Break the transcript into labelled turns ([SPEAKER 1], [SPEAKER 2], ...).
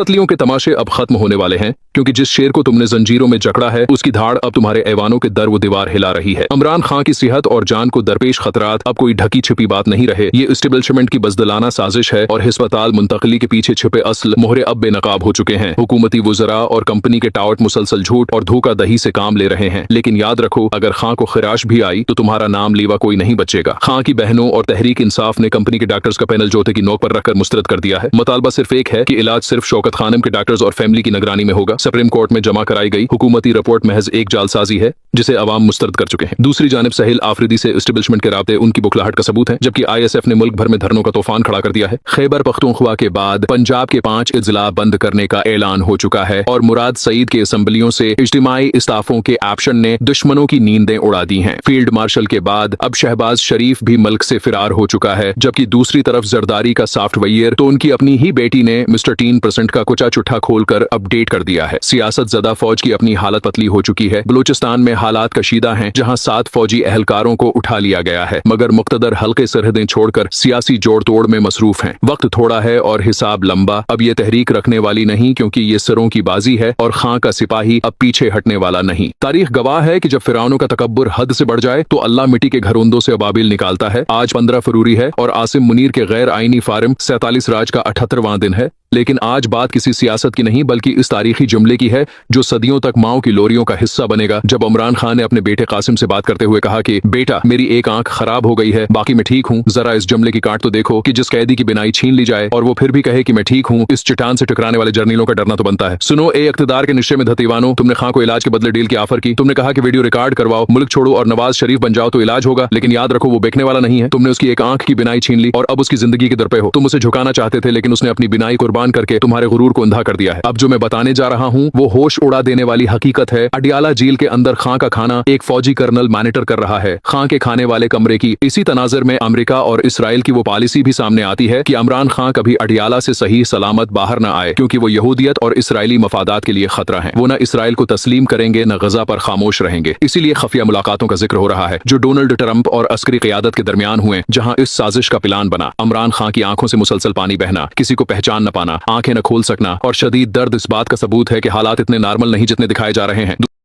[SPEAKER 1] कठपुतलियों के तमाशे अब खत्म होने वाले हैं, क्योंकि जिस शेर को तुमने जंजीरों में जकड़ा है उसकी धाड़ अब तुम्हारे ऐवानों के दर व दीवार हिला रही है। इमरान खान की सेहत और जान को दरपेश खतरात अब कोई ढकी छिपी बात नहीं रहे। ये एस्टेब्लिशमेंट की बज़दलाना साजिश है और हिस्पताल मुंतकली के पीछे छिपे असल मोहरे अब बेनकाब हो चुके हैं। हुकूमती वुज़रा और कंपनी के टावट मुसलसल झूठ और धोखा दही से काम ले रहे हैं। लेकिन याद रखो, अगर खां को खिराश भी आई तो तुम्हारा नाम लेवा कोई नहीं बचेगा। खां की बहनों और तहरीक इंसाफ ने कंपनी के डॉक्टर्स का पैनल जोते की नोक पर रखकर मुस्तरद कर दिया है। मुतालबा सिर्फ एक है कि इलाज सिर्फ शौकत खानम के डॉक्टर्स और फैमिली की निगरानी में होगा। सुप्रीम कोर्ट में जमा कराई गई हुकूमती रिपोर्ट महज एक जालसाजी है जिसे अवाम मुस्तरद कर चुके हैं। दूसरी जानिब सहेल आफरीदी से एस्टेब्लिशमेंट के राब्ते उनकी बुखलाहट का सबूत है, जबकि ISF ने मुल्क भर में धरनों का तूफान खड़ा कर दिया है। खैबर पख्तूनख्वा के बाद पंजाब के 5 इजला बंद करने का ऐलान हो चुका है और मुराद सईद के असम्बलियों से इज्तिमाई इस्ताफों के एक्शन ने दुश्मनों की नींदें उड़ा दी हैं। फील्ड मार्शल के बाद अब शहबाज शरीफ भी मुल्क से फिरार हो चुका है, जबकि दूसरी तरफ जरदारी का सॉफ्टवेयर तो उनकी अपनी ही बेटी ने मिस्टर 3% का कुचा चुट्ठा खोलकर अपडेट कर दिया है। सियासत ज़दा फौज की अपनी हालत पतली हो चुकी है। बलूचिस्तान में हालात कशीदा हैं, जहां 7 फौजी एहलकारों को उठा लिया गया है, मगर मुक्तदर हल्के सरहदें छोड़कर सियासी जोड़ तोड़ में मसरूफ हैं। वक्त थोड़ा है और हिसाब लंबा। अब ये तहरीक रखने वाली नहीं, क्योंकि ये सिरों की बाजी है और खां का सिपाही अब पीछे हटने वाला नहीं। तारीख गवाह है कि जब फिरौनों का तकब्बुर हद से बढ़ जाए तो अल्लाह मिट्टी के घरोंदों से अबाबिल निकालता है। आज 15 फरवरी है और आसिम मुनीर के गैर आईनी फार्म 47 राज का 78वां दिन है। लेकिन आज बात किसी सियासत की नहीं, बल्कि इस तारीखी जुमले की है जो सदियों तक माओ की लोरियों का हिस्सा बनेगा। जब इमरान खान ने अपने बेटे कासिम से बात करते हुए कहा कि बेटा, मेरी एक आंख खराब हो गई है, बाकी मैं ठीक हूँ। जरा इस जुमले की काट तो देखो कि जिस कैदी की बिनाई छीन ली जाए और वो फिर भी कहे कि मैं ठीक हूँ। इस चट्टान से टकराने वाले जर्नीलों का डरना तो बनता है। सुनो ए इख्तिदार के निश्चय में धतीवानो, तुमने खां को इलाज के बदले डील की ऑफर की। तुमने कहा कि वीडियो रिकॉर्ड करवाओ, मुल्क छोड़ो और नवाज शरीफ बन जाओ तो इलाज होगा। लेकिन याद रखो, वो बेचने वाला नहीं है। तुमने उसकी एक आंख की बिनाई छीन ली और अब उसकी जिंदगी के दर पे हो। तुम उसे झुकाना चाहते थे, लेकिन उसने अपनी बिनाई कुर्बान करके तुम्हारे गुरूर को अंधा कर दिया है। अब जो मैं बताने जा रहा हूँ वो होश उड़ा देने वाली हकीकत है। अडियाला जेल के अंदर खां का खाना एक फौजी कर्नल मॉनिटर कर रहा है। खां के खाने वाले कमरे की इसी तनाजर में अमेरिका और इसराइल की वो पॉलिसी भी सामने आती है कि इमरान खां कभी अडियाला से सही सलामत बाहर न आए, क्योंकि वो यहूदियत और इसराइली मफादात के लिए खतरा है। वो न इसराइल को तस्लीम करेंगे न गजा पर खामोश रहेंगे। इसीलिए खुफिया मुलाकातों का जिक्र हो रहा है जो डोनाल्ड ट्रंप और अस्करी क़यादत के दरमियान हुए, जहां इस साजिश का प्लान बना। इमरान खां की आंखों से मुसलसल पानी बहना, किसी को पहचान न पाना, आंखें न खोल सकना और शदीद दर्द इस बात का सबूत है कि हालात इतने नॉर्मल नहीं जितने दिखाए जा रहे हैं।